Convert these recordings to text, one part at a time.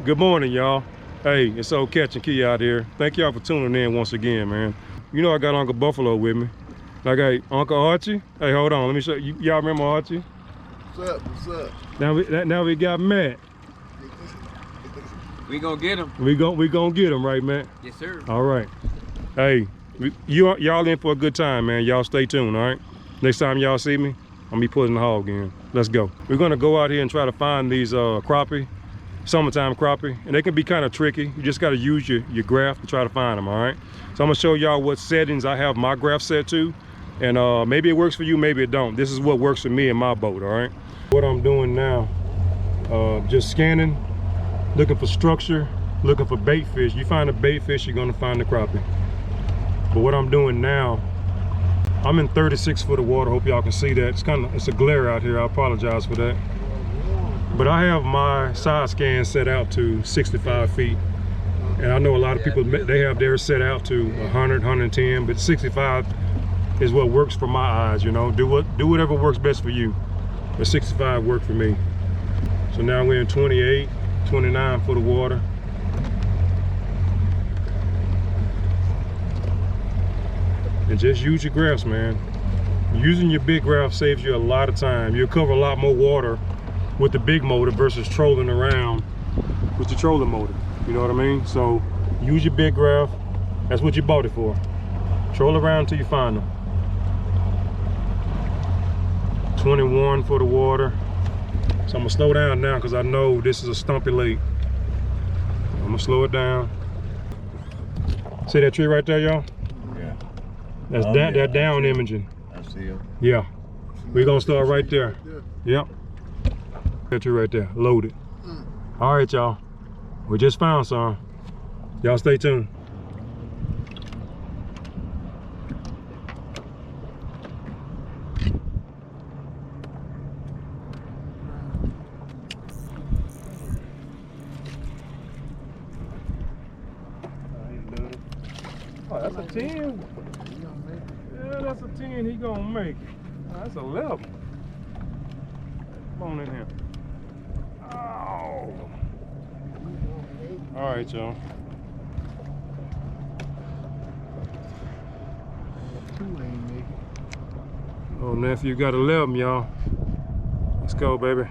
Good morning, y'all. Hey, it's Old Catching Key out here. Thank y'all for tuning in once again, man. You know I got Uncle Buffalo with me. I got Uncle Archie. Hey, hold on, let me show you. Y'all remember Archie? What's up? What's up? Now we got Matt. We gonna get him. We gonna get him, right, Matt? Yes, sir. All right. Hey, y'all in for a good time, man. Y'all stay tuned, all right? Next time y'all see me, I'm gonna be putting the hog in. Let's go. We're gonna go out here and try to find these crappie, summertime crappie, and they can be kind of tricky. You just gotta use your graph to try to find them, all right? So I'm gonna show y'all what settings I have my graph set to, and maybe it works for you, maybe it don't. This is what works for me in my boat, all right? What I'm doing now, just scanning, looking for structure, looking for bait fish. You find a bait fish, you're gonna find the crappie. But what I'm doing now, I'm in 36 foot of water. Hope y'all can see that. It's a glare out here. I apologize for that. But I have my side scan set out to 65 feet. And I know a lot of people, they have theirs set out to 100, 110, but 65 is what works for my eyes, you know. Do whatever works best for you. But 65 worked for me. So now we're in 28, 29 foot of water. And just use your graphs, man. Using your big graph saves you a lot of time. You'll cover a lot more water with the big motor versus trolling around with the trolling motor. You know what I mean? So use your big graph. That's what you bought it for. Troll around until you find them. 21 for the water. So I'm gonna slow down now because I know this is a stumpy lake. I'm gonna slow it down. See that tree right there, y'all? Yeah. That's that down imaging. I see him. Yeah. We're gonna start right there. Yep. That tree right there, loaded. All right, y'all. We just found some. Y'all stay tuned. Oh, that's a 10. Yeah, that's a 10. He gonna make it. Oh, that's a 11. Come on in here. Oh. All right, y'all. Oh, nephew got 11, y'all. Let's go, baby.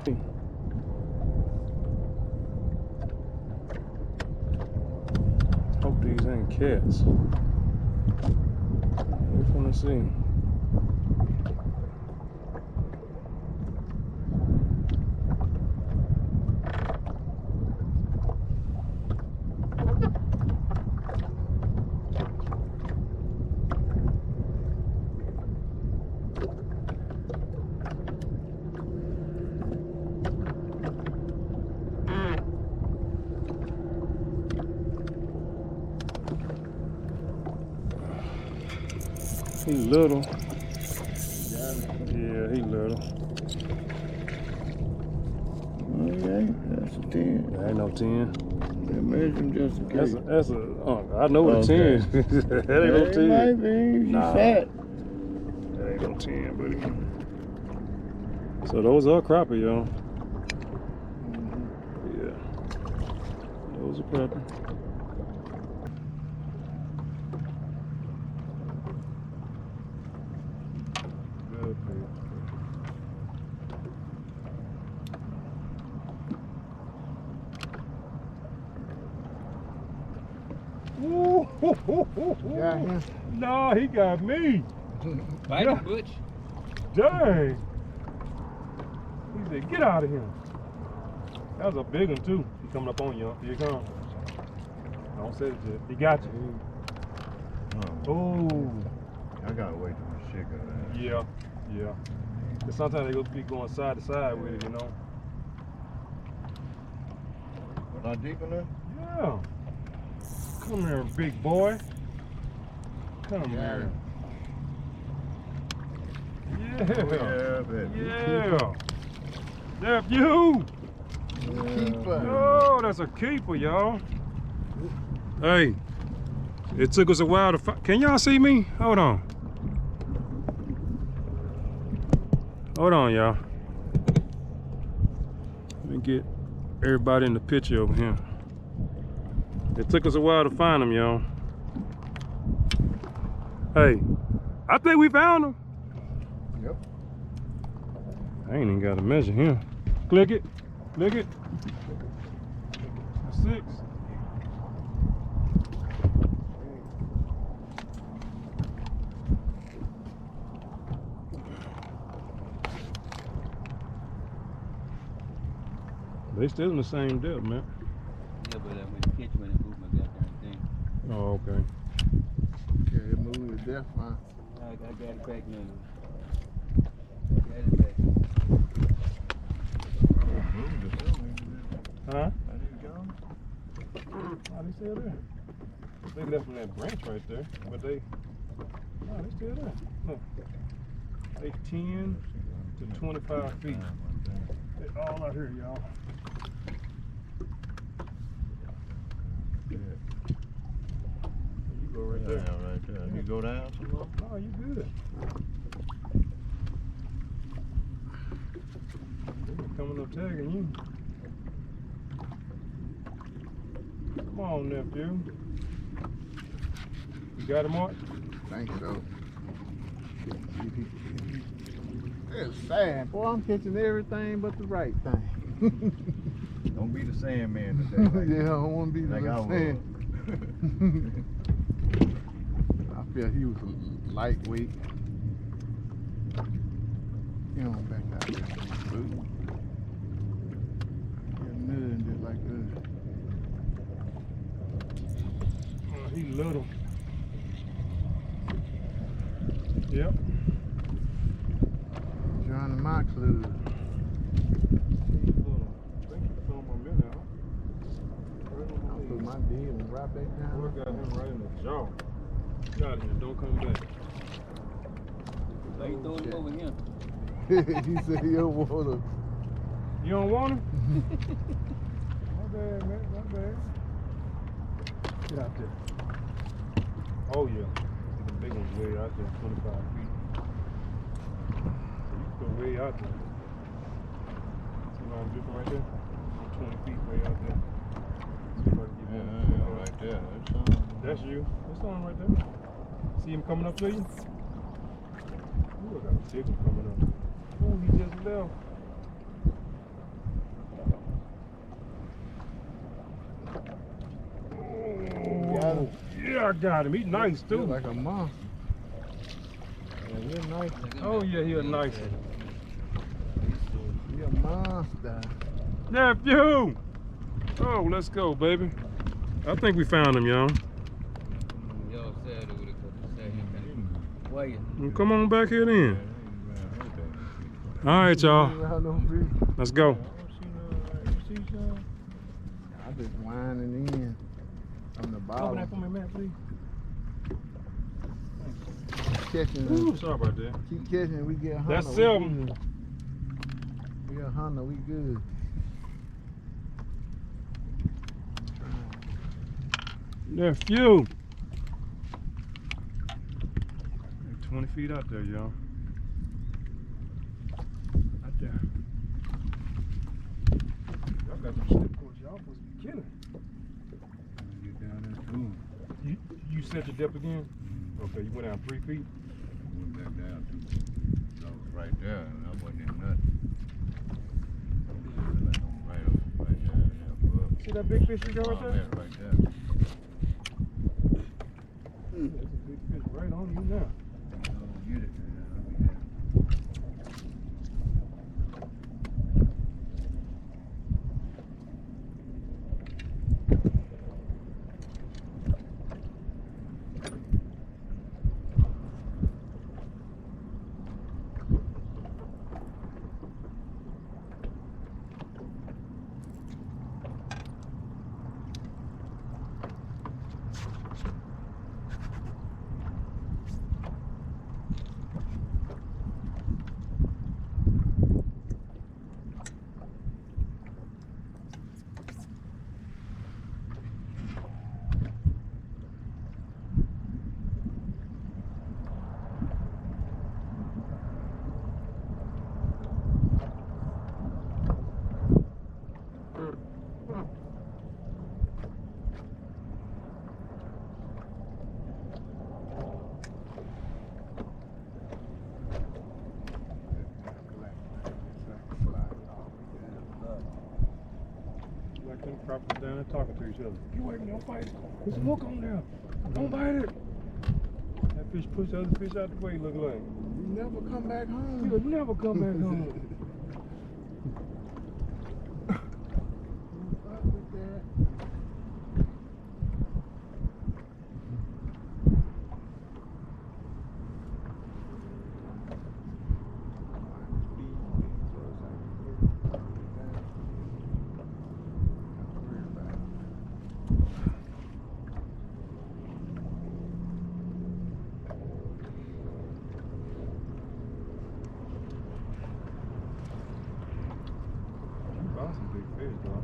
Hope these ain't cats. We're gonna see. He little. Yeah, he little. Okay, that's a 10. That ain't no 10. They measure him just in case. That's a I know what a 10 is. That ain't no 10. Might be. She's fat. That ain't no 10, buddy. So those are crappie, y'all. Yeah. Those are crappie. Got him? No, he got me. Bite him, Butch. Dang. He said, get out of here. That was a big one, too. He coming up on you. Here he comes. Don't say it yet. He got you. Oh. I gotta wait till the shit goes down. Yeah. But sometimes they be going side to side with it, you know. Was I deep enough? Yeah. Come here, big boy. Come here. Yeah. Yeah. Nephew. Keeper. Oh, that's a keeper, y'all. Hey, it took us a while to find. Can y'all see me? Hold on. Hold on, y'all. Let me get everybody in the picture over here. It took us a while to find them, y'all. Hey, I think we found them. Yep. I ain't even got to measure him. Click it. Click it. That's 6. They still in the same depth, man. Yeah, but when you catch when it move my goddamn thing. Oh, okay. Yeah, it moved to death, man. I got it back now. Got it back. Huh? Are they gone? Oh, they still there. They left from that branch right there, but they still there. Look. They 10 to 25 feet. They all out here, y'all. Yeah. You go right there. Yeah, right there. You go down some more? Oh, you good. They're coming up tagging you. Come on, nephew. You got him, Mark? Think so. It's sad, boy. I'm catching everything but the right thing. Don't be the Sandman today. Like, Yeah, I don't want to be like the I was. sand. I feel he was lightweight. He on back out there. Ooh. Get nothing just like us. Oh, he little. Yep. Joining my club. He's little. I think he's on my minute, huh? Right on my I put leg. my deal right back down. Boy got him right in the jaw. Get out of here. Don't come back. Why you throwing it over him? He said he don't want to. You don't want him? My bad, man. My bad. Get out there. Oh, yeah. See, the big one's way out there, 25 feet. So you can go way out there. See why I'm dripping right there? I'm 20 feet way out there. See if I can get one. Right there. That's That's you. That's on right there. See him coming up to you? Ooh, I got a big one coming up. Ooh, he just left. got him. Yeah, I got him. He's nice Feel too. like a monster. Yeah, he's nice. Oh yeah, he a nice. He a monster. Nephew! Oh, let's go, baby. I think we found him, y'all. Y'all sad over there because they sad him kind of quiet. Well, come on back here then. All right, y'all. Let's go. I just winding in from the Open bottom. that for me, man, please. Catching Ooh, them. sorry about that. Keep catching, we get a hunter. That's we Salesman. good. We get a hunter, we good. Nephew. They're 20 feet out there, y'all. Out there. Y'all got some slip cords. Y'all supposed to be killing. Get down there too. You set your depth again? Okay, you went down 3 feet. Went back down too. I was right there and I wasn't in nothing. Right there. See that big fish you got right there? Yeah, right there. There's a big fish right on you now. I'll get it. I'll be there. Crappie down there talking to each other. You wait, don't fight it. There's a hook on there. Don't bite it. That fish pushed the other fish out the way, look like. You never come back home. You'll never come back home. Fuck with that. Some big fish, dog.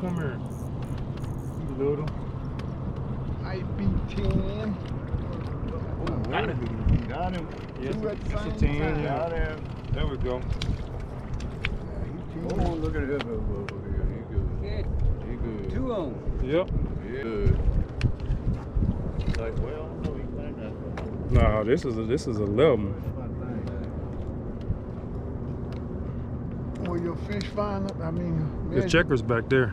Come here. You little. Might be 10. Oh, got him. Got him. Yes, Two at the it's a same 10. time. Yeah. Got him. There we go. Oh, look at him over here. He good. Good. He good. 2 on. Yep. Yeah. Good. Like, well, no, he might not. Nah, this is 11. Well, your fish find up, I mean, There's checkers back there.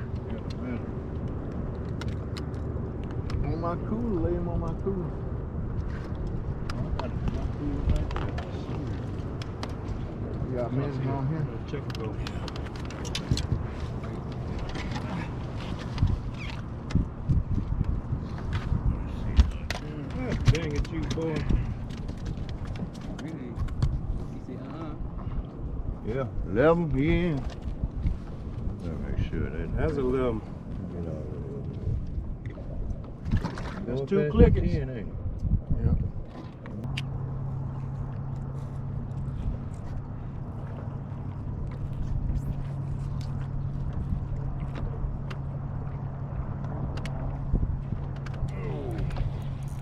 on my cooler, lay him on my cooler. You got measure on here? Checker go. God dang it, you boy. Really? He said, Yeah, 11, he in. Let me make sure that. That's 11. Get out of That's there. 2 Going past clickers. 10, ain't it? Yeah.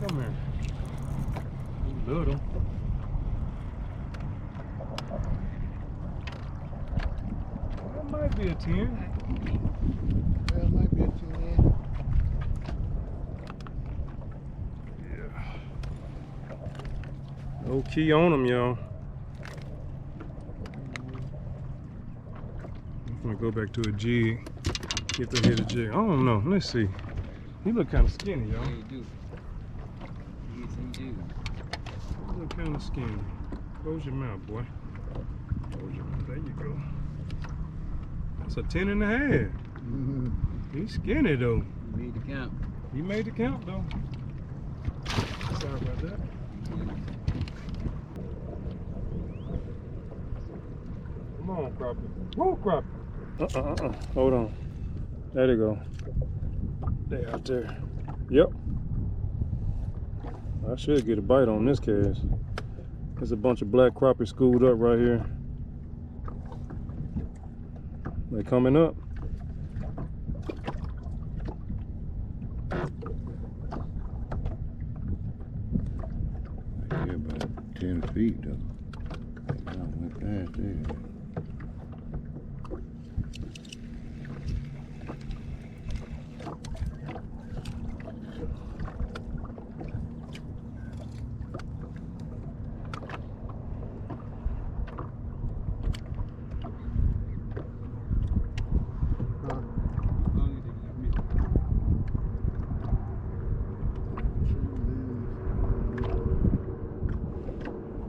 Come here. You little. That might be a 10. Well, it might be a 10. No key on them, y'all. I'm gonna go back to a jig. Get to hit a jig. I don't know. Let's see. He look kind of skinny, y'all. yeah, you do. Yes, you do. He look kind of skinny. Close your mouth, boy. Close your mouth. There you go. That's a 10 and a half. He's skinny though. You made the count. He made the count though. Sorry about that. Come on, Crappie. Woo, Crappie. Hold on. There they go. They out there. Yep. I should get a bite on this cast. There's a bunch of black crappie schooled up right here. They coming up. Yeah, about 10 feet though. I went past there.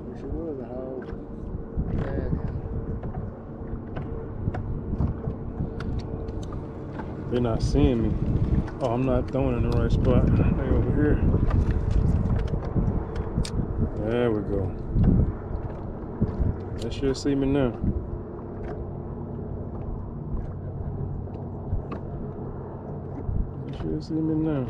Wish it was a hog. They're not seeing me. Oh, I'm not throwing in the right spot. They over here. There we go. They should see me now. They should see me now.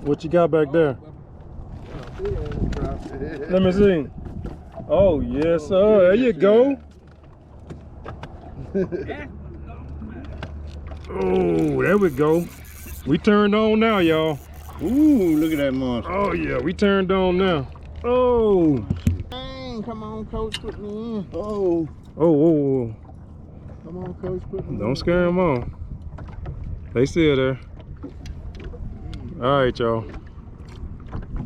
What you got back there? Let me see. Oh, yes, sir. There you go. Oh, there we go. We turned on now, y'all. Ooh, look at that monster. Oh, yeah, we turned on now. Oh. Dang, come on, coach, put me in. Oh. Oh. Come on, coach, put me in. Don't scare them on. They still there. All right, y'all.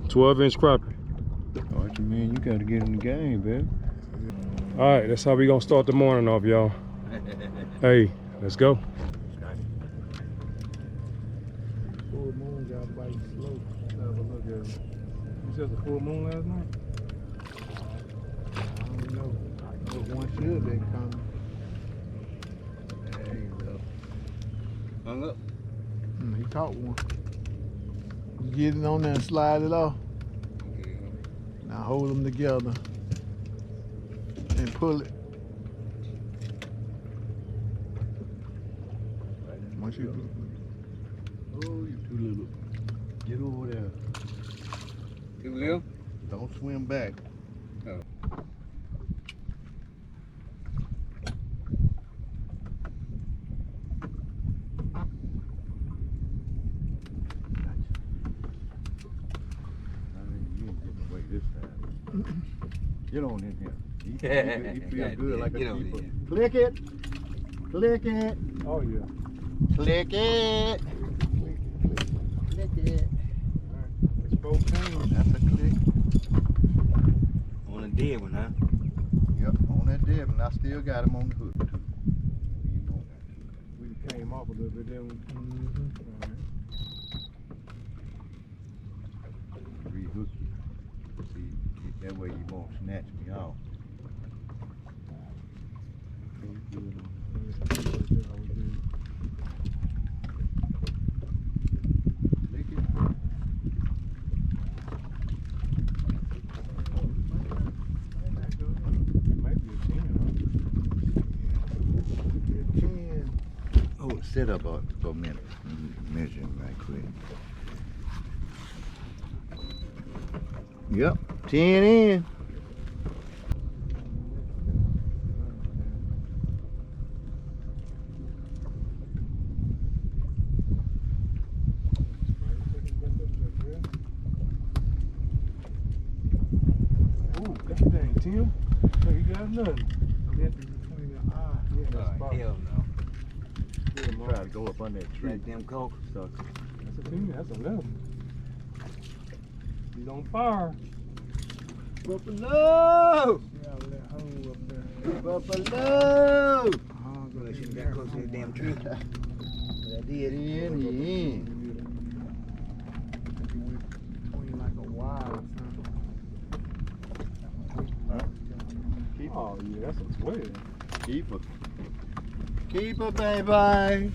12-inch crappie. Oh, what you mean? You gotta get in the game, baby. All right, that's how we gonna start the morning off, y'all. Hey, let's go. Full moon got biting slow. Let's have a look at it. You said the full moon last night? I don't know. But one should have been coming. There you go. Hung up. He caught one. You get it on there and slide it off. Now hold them together and pull it. Once you Oh, you too little. Get over there. Too little? Don't swim back. Oh. You ain't getting away this time. Get on in here. He feel good like a Get on keeper. in. Click it. Click it. Oh, yeah. Click it. Click it. It's 14. That's a click. On a dead one, huh? Yep, on that dead one. I still got him on the hook too. We came off a little bit, then we... Rehook you. See, that way you won't snatch me off. Lick it. Might be a 10, huh? Oh, sit up for a minute. Measure him right quick. Yep, 10 in. Ooh, that thing, Tim. Hey, you got nothing. between the eye. Yeah, that's Oh, hell no. Try to go up on that tree. That damn coke sucker. That's a 10, that's 11. He's on fire. Buffalo! Yeah, that hole up there. Buffalo! Oh, Well, I shouldn't got close to the damn tree. But I did. In. Between like a wire or something. Oh, yeah, that's a 12. Keep her. Keep her, baby.